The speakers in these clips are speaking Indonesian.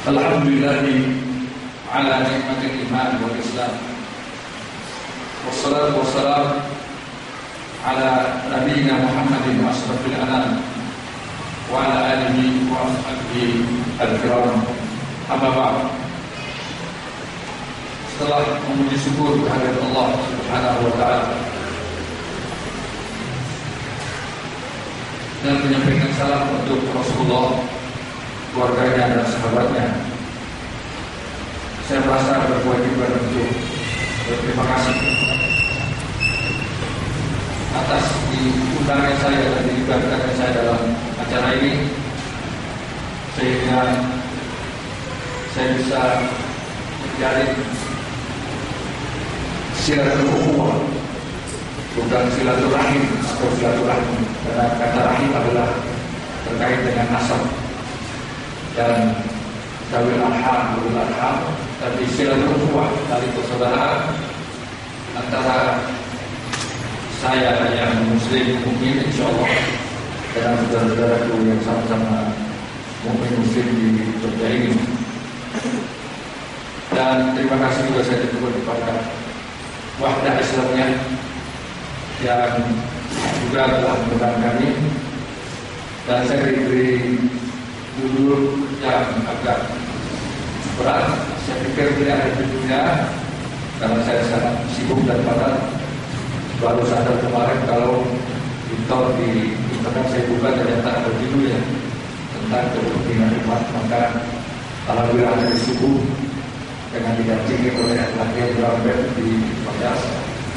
Alhamdulillahi ala nikmatil iman wal islam. Wassalatu wassalam ala nabiyyina Muhammadin asrafil anam wa ala alihi wa ashabihi al-kiram. Amma ba'd. Setelah memuji syukur kehadirat Allah Subhanahu wa taala dan menyampaikan salam untuk Rasulullah, keluarganya dan sahabatnya, saya merasa berkewajiban untuk berterima kasih atas diundangnya saya dan dilibatkannya saya dalam acara ini, sehingga saya bisa menjalin silaturahmi, bukan silaturahim atau silaturahmi, karena kata rahim adalah terkait dengan nasab dan dawil arham, tapi silaturahmi dari persaudaraan antara saya yang muslim mukmin insyaallah dengan saudara-saudaraku yang sama-sama mukmin muslim di Jogja ini. Dan terima kasih juga saya kepada Wahdah Islamnya yang juga telah mengundang kami, dan saya diberi judul yang agak berat. Saya pikir tidak ada judulnya karena saya sangat sibuk dan padat. Baru sadar kemarin kalau di internet saya buka ternyata ada judulnya tentang kepemimpinan umat. Maka alhamdulillah dari subuh dengan didampingi oleh latihan drum di Majas,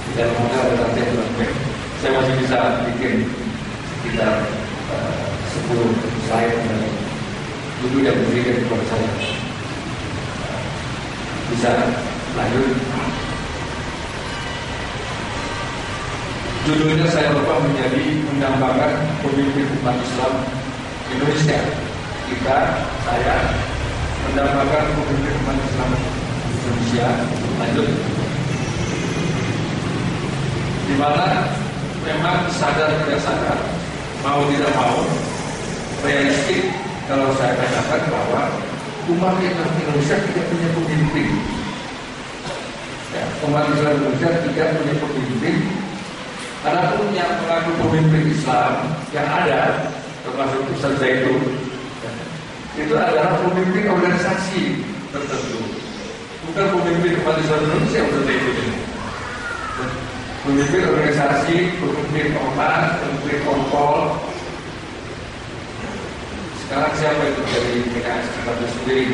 di dalam hotel ada latihan drum. Saya masih bisa bikin sekitar 10 slide dari judul yang diberikan kepada saya. Bisa lanjut. Judulnya saya lupa menjadi mendambakan pemimpin umat Islam Indonesia. Saya mendambakan pemimpin umat Islam Indonesia. Lanjut. Di mana memang sadar tidak sadar, mau tidak mau, realistik kalau saya katakan bahwa umat Islam Indonesia tidak punya pemimpin. Ya, umat Islam Indonesia tidak punya pemimpin. Adapun yang mengaku pemimpin Islam yang ada, termasuk Ustaz Zaitun, itu adalah pemimpin organisasi tertentu, bukan pemimpin umat Islam Indonesia. Ustaz Zaitun ini pemimpin organisasi, pemimpin ormas, pemimpin kompol. Sekarang siapa itu dari PKS kita sendiri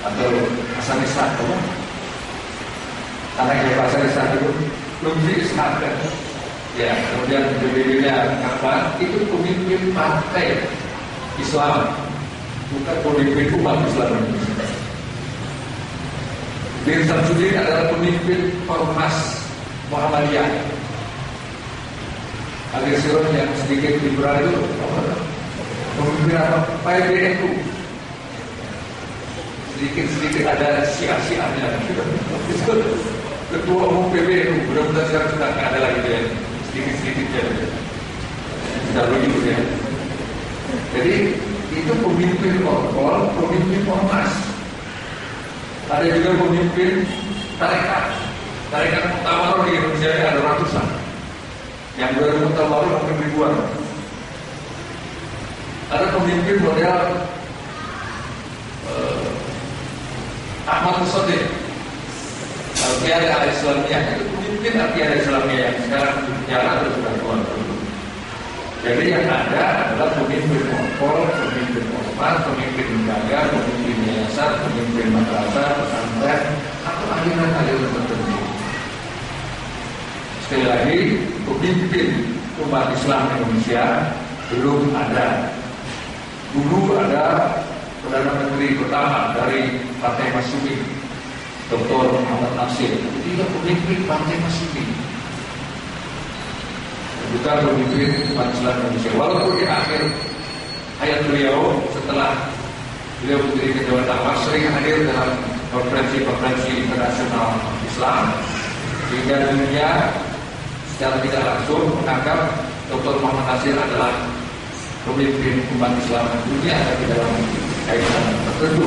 atau Hasan Ishaq, anaknya Hasan Ishaq itu Lumzi Ishaq kan? Ya, kemudian PBB-nya kapan? Itu pemimpin partai Islam, bukan pemimpin umat Islam Indonesia. Bin Samsudin adalah pemimpin Ormas Muhammadiyah. Agak Sirot yang sedikit liberal itu pemimpin apa? PBNU. Sedikit ada syiah-syiahnya. Ketua umum PBNU, mudah-mudahan sekarang sudah tidak ada lagi dia. Sedikit ya, tidak begitu ya. Jadi itu pemimpin ormas, pemimpin ormas. Ada juga pemimpin tarekat Muktawaroh di Indonesia ada ratusan. Yang dari Muktawaroh mungkin ribuan. Ada pemimpin model Ahmad Musaddiq, Al-Qiyadah Al-Islamiyah, itu pemimpin Al-Qiyadah Islamiyah yang sekarang di penjara atau sudah keluar. Jadi yang ada adalah pemimpin kompol, pemimpin ormas, pemimpin lembaga, pemimpin yayasan, pemimpin madrasah, pesantren, atau aliran-aliran tertentu. Sekali lagi, pemimpin umat Islam Indonesia belum ada. Dulu ada Perdana Menteri pertama dari Partai Masyumi, Dr. Muhammad Nasir. Dia pemimpin Partai Masyumi, bukan pemimpin umat Islam Indonesia. Walaupun di akhir hayat beliau, setelah beliau menjadi ketua dakwah, sering hadir dalam konferensi-konferensi internasional Islam, sehingga dunia secara tidak langsung menganggap Dr. Muhammad Nasir adalah pemimpin umat Islam dunia, tapi dalam kaitan tertentu.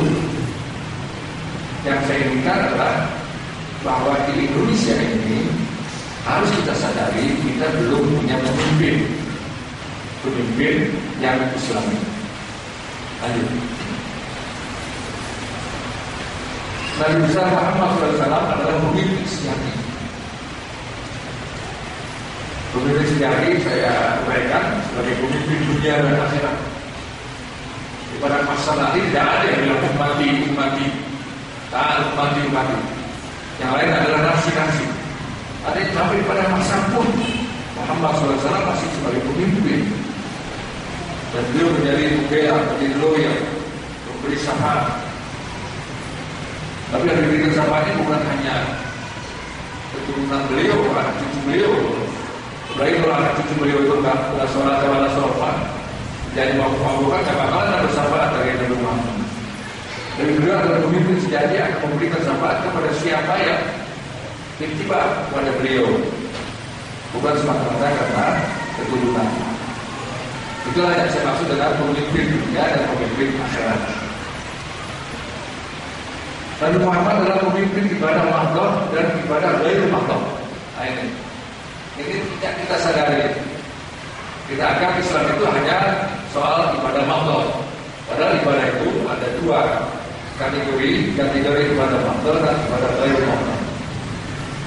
yang saya inginkan adalah bahwa di Indonesia ini harus kita sadari kita belum punya pemimpin yang Islami. Lanjut. Nabi besar Muhammad SAW adalah pemimpin sejati. Pemimpin sejati saya uraikan sebagai pemimpin dunia dan akhirat. Pada masa nanti tidak ada yang bilang ummati. Tak ummati. Yang lain adalah nasi. Ada yang sampai pada masa pun Muhammad SAW masih sebagai pemimpin. Dan beliau menjadi loyal, memberi syafaat. Tapi yang diberikan syafaat ini bukan hanya keturunan beliau, anak cucu beliau. Ibrahim kalau anak cucu beliau itu enggak sholat wala sorban. Jadi mau kan gak bakalan ada syafaat dari Nabi Muhammad. Dan beliau adalah pemimpin sejati akan memberikan syafaat kepada siapa yang tiba kepada beliau. Bukan semata-mata karena keturunan. Itulah yang saya maksud dengan pemimpin dunia dan pemimpin akhirat. Nabi Muhammad adalah pemimpin ibadah mahdoh dan ibadah ghair mahdoh. Nah ini tidak kita sadari. Kita anggap Islam itu hanya soal ibadah mahdoh. Padahal ibadah itu ada dua kategori ibadah mahdoh dan ibadah ghair mahdoh.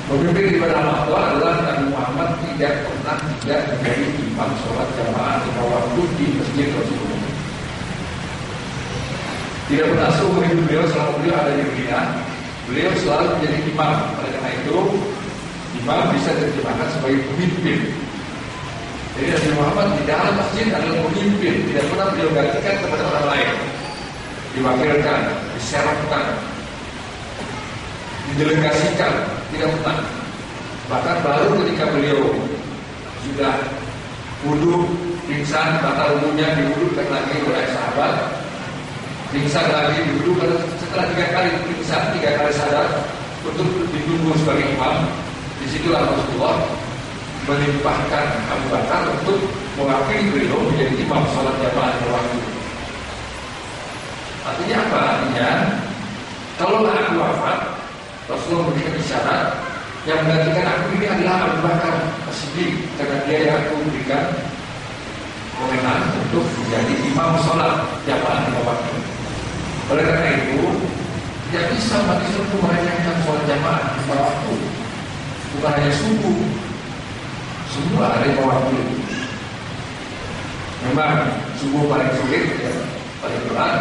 Pemimpin ibadah mahdoh adalah Nabi Muhammad tidak pernah menjadi imam sholat jamaah lima waktu di masjid Rasulullah. Tidak pernah seumur hidup beliau selama beliau ada di Medina, beliau selalu menjadi imam. Oleh karena itu, imam bisa diterjemahkan sebagai pemimpin. Jadi Nabi Muhammad di dalam masjid adalah pemimpin, tidak pernah beliau gantikan kepada orang lain, diwakilkan, diserahkan, didelegasikan, tidak pernah. Bahkan baru ketika beliau sudah wudhu, pingsan, batal wudhunya diwudhukan lagi oleh sahabat, pingsan lagi diwudhu, setelah 3 kali pingsan, 3 kali sadar untuk ditunggu sebagai imam. Disitulah Rasulullah melimpahkan Abu Bakar untuk mewakili beliau menjadi imam sholat jamaah waktu. Artinya apa? Artinya kalau aku wafat, Rasulullah memberikan isyarat yang menggantikan aku ini adalah Abu Bakar As-Siddiq, karena dia yang aku berikan kewenangan untuk menjadi imam sholat jamaah waktu. Oleh karena itu, tidak bisa umat Islam itu merayakan sholat jamaah lima waktu, bukan hanya subuh, semua ada lima waktu. Memang subuh paling sulit, ya, paling berat,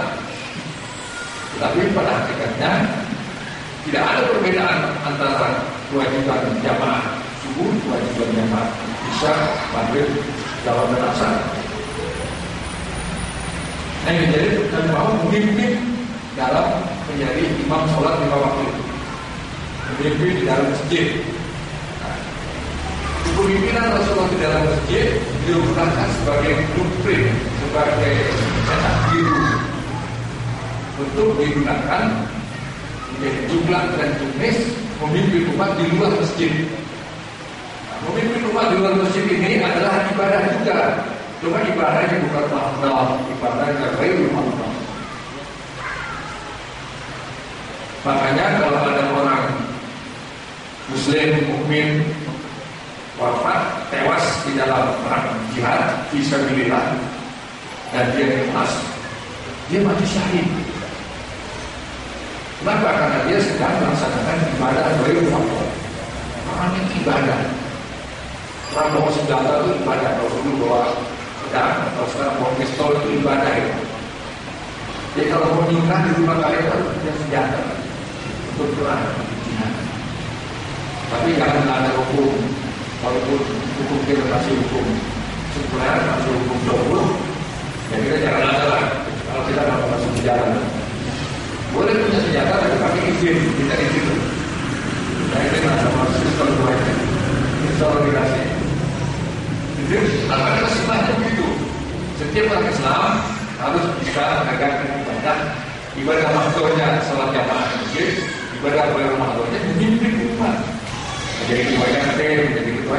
tetapi pada hakikatnya tidak ada perbedaan antara kewajiban jamaah subuh, kewajiban jamaah isya, maghrib, jawab dan asar. Nah, ini jadi dan mau memimpin dalam menjadi imam sholat lima waktu, memimpin di dalam masjid. Nah, kepemimpinan Rasulullah di dalam masjid beliau gunakan sebagai blueprint, sebagai cetak biru untuk digunakan menjadi jumlah dan jenis memimpin umat di luar masjid. Nah, memimpin umat di luar masjid ini adalah ibadah juga. Cuma ibadahnya bukan mahdoh, ibadahnya ghair mahdoh. Makanya kalau ada orang Muslim, mukmin wafat, tewas di dalam perang jihad fisabilillah dan dia ikhlas, dia mati syahid. Kenapa? Karena dia sedang melaksanakan ibadah ghair mahdoh. Orang yang ibadah, orang bawa senjata itu ibadah. Kalau dulu bawa pedang atau sekarang bawa pistol itu ibadah ya. Jadi kalau mau nikah di rumah kalian harus punya senjata untuk perang jihad. Tapi jangan ada hukum, walaupun hukum kita masih hukum sekuler, masih hukum jauh, ya kita jangan ada lah. Kalau kita nggak masuk di jalan, boleh punya senjata tapi pakai izin, kita izin. Nah itu yang ada masuk sistem duanya, instalasi. Jadi apa kesimpulannya begitu? Setiap orang Islam harus bisa menegakkan ibadah mahdohnya sholat jamaah masjid, ibadah ghair mahdohnya memimpin umat. Menjadi ketua RT, menjadi ketua